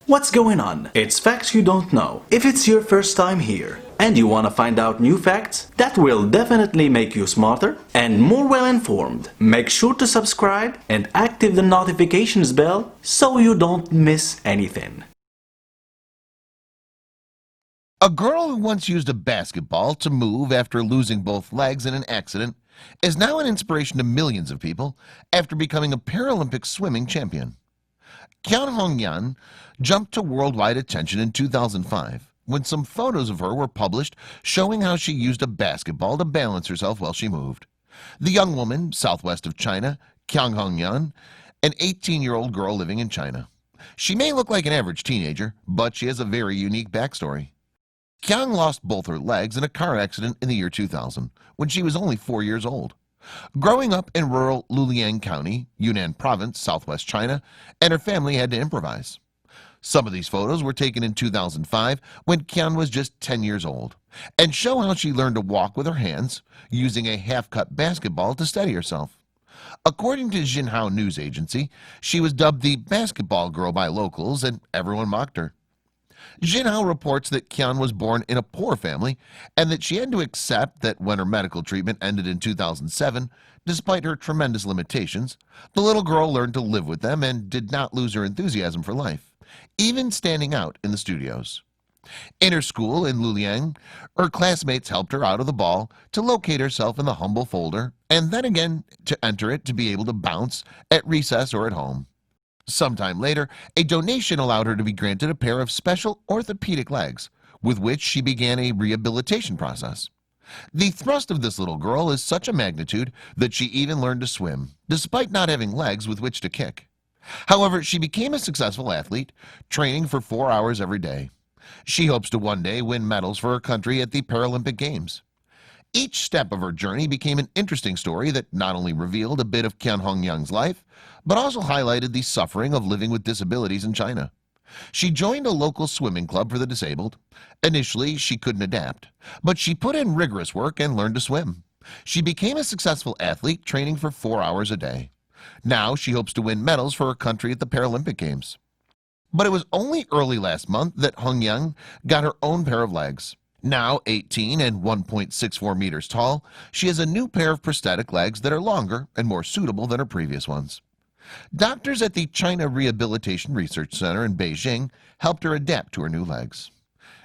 What's going on? It's facts you don't know. If it's your first time here and you want to find out new facts that will definitely make you smarter and more well informed, make sure to subscribe and activate the notifications bell so you don't miss anything. A girl who once used a basketball to move after losing both legs in an accident is now an inspiration to millions of people after becoming a Paralympic swimming champion. Qian Hongyan jumped to worldwide attention in 2005 when some photos of her were published showing how she used a basketball to balance herself while she moved. The young woman, southwest of China, Qian Hongyan, an 18-year-old girl living in China. She may look like an average teenager, but she has a very unique backstory. Qian lost both her legs in a car accident in the year 2000 when she was only 4 years old. Growing up in rural Luliang County, Yunnan Province, southwest China, and her family had to improvise. Some of these photos were taken in 2005 when Qian was just 10 years old and show how she learned to walk with her hands using a half-cut basketball to steady herself. According to Xinhua news agency, she was dubbed the basketball girl by locals and everyone mocked her. Xinhua reports that Qian was born in a poor family and that she had to accept that when her medical treatment ended in 2007, despite her tremendous limitations, the little girl learned to live with them and did not lose her enthusiasm for life, even standing out in the studios. In her school in Luliang, her classmates helped her out of the ball to locate herself in the humble folder and then again to enter it to be able to bounce at recess or at home. Sometime later, a donation allowed her to be granted a pair of special orthopedic legs, with which she began a rehabilitation process. The thrust of this little girl is such a magnitude that she even learned to swim, despite not having legs with which to kick. However, she became a successful athlete, training for 4 hours every day. She hopes to one day win medals for her country at the Paralympic Games. Each step of her journey became an interesting story that not only revealed a bit of Qian Hongyan's life, but also highlighted the suffering of living with disabilities in China. She joined a local swimming club for the disabled. Initially, she couldn't adapt, but she put in rigorous work and learned to swim. She became a successful athlete, training for 4 hours a day. Now she hopes to win medals for her country at the Paralympic Games. But it was only early last month that Hongyan got her own pair of legs. Now 18 and 1.64 meters tall, she has a new pair of prosthetic legs that are longer and more suitable than her previous ones. Doctors at the China Rehabilitation Research Center in Beijing helped her adapt to her new legs.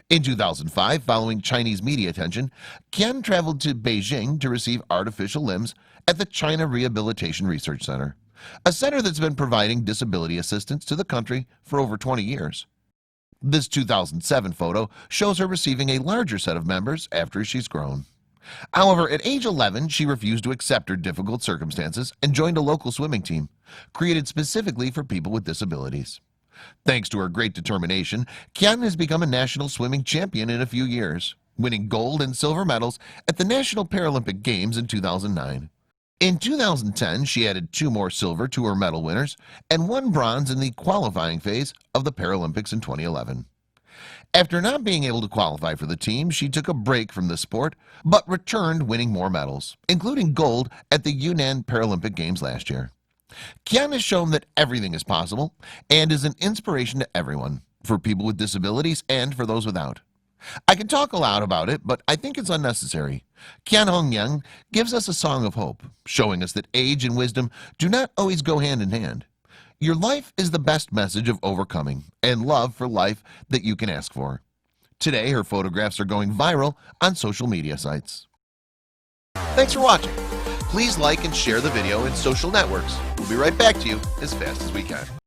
In 2005, following Chinese media attention, Qian traveled to Beijing to receive artificial limbs at the China Rehabilitation Research Center, a center that's been providing disability assistance to the country for over 20 years. This 2007 photo shows her receiving a larger set of members after she's grown. However, at age 11, she refused to accept her difficult circumstances and joined a local swimming team, created specifically for people with disabilities. Thanks to her great determination, Qian has become a national swimming champion in a few years, winning gold and silver medals at the National Paralympic Games in 2009. In 2010, she added 2 more silver to her medal winners and 1 bronze in the qualifying phase of the Paralympics in 2011. After not being able to qualify for the team, she took a break from the sport, but returned winning more medals, including gold at the Yunnan Paralympic Games last year. Qian has shown that everything is possible and is an inspiration to everyone, for people with disabilities and for those without. I can talk a lot about it, but I think it's unnecessary. Qian Hongyan gives us a song of hope, showing us that age and wisdom do not always go hand in hand. Your life is the best message of overcoming and love for life that you can ask for. Today, her photographs are going viral on social media sites. Thanks for watching. Please like and share the video in social networks. We'll be right back to you as fast as we can.